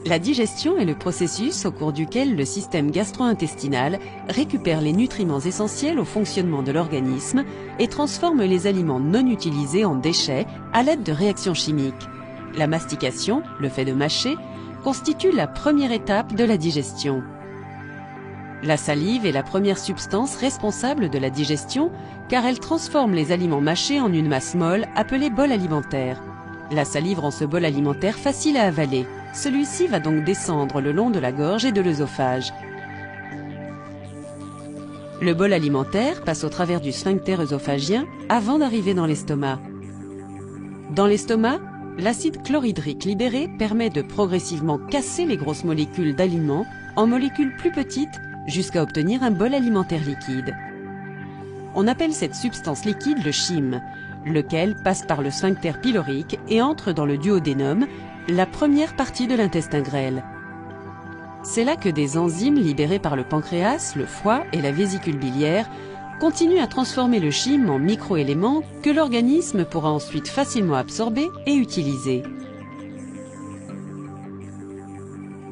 La digestion est le processus au cours duquel le système gastro-intestinal récupère les nutriments essentiels au fonctionnement de l'organisme et transforme les aliments non utilisés en déchets à l'aide de réactions chimiques. La mastication, le fait de mâcher, constitue la première étape de la digestion. La salive est la première substance responsable de la digestion car elle transforme les aliments mâchés en une masse molle appelée bol alimentaire. La salive rend ce bol alimentaire facile à avaler. Celui-ci va donc descendre le long de la gorge et de l'œsophage. Le bol alimentaire passe au travers du sphincter œsophagien avant d'arriver dans l'estomac. Dans l'estomac, l'acide chlorhydrique libéré permet de progressivement casser les grosses molécules d'aliments en molécules plus petites jusqu'à obtenir un bol alimentaire liquide. On appelle cette substance liquide le chyme, lequel passe par le sphincter pylorique et entre dans le duodénum, la première partie de l'intestin grêle. C'est là que des enzymes libérées par le pancréas, le foie et la vésicule biliaire continuent à transformer le chyme en microéléments que l'organisme pourra ensuite facilement absorber et utiliser.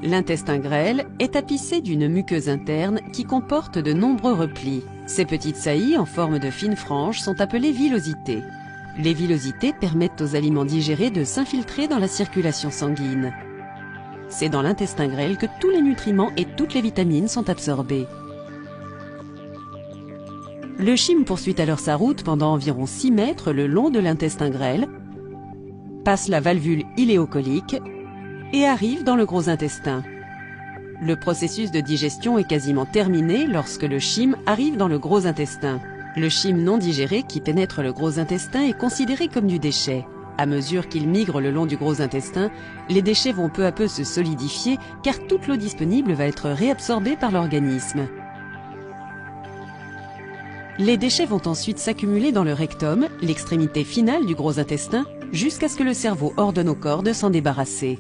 L'intestin grêle est tapissé d'une muqueuse interne qui comporte de nombreux replis. Ces petites saillies en forme de fines franges sont appelées villosités. Les villosités permettent aux aliments digérés de s'infiltrer dans la circulation sanguine. C'est dans l'intestin grêle que tous les nutriments et toutes les vitamines sont absorbés. Le chyme poursuit alors sa route pendant environ 6 mètres le long de l'intestin grêle, passe la valvule iléocolique et arrive dans le gros intestin. Le processus de digestion est quasiment terminé lorsque le chyme arrive dans le gros intestin. Le chyme non digéré qui pénètre le gros intestin est considéré comme du déchet. À mesure qu'il migre le long du gros intestin, les déchets vont peu à peu se solidifier car toute l'eau disponible va être réabsorbée par l'organisme. Les déchets vont ensuite s'accumuler dans le rectum, l'extrémité finale du gros intestin, jusqu'à ce que le cerveau ordonne au corps de s'en débarrasser.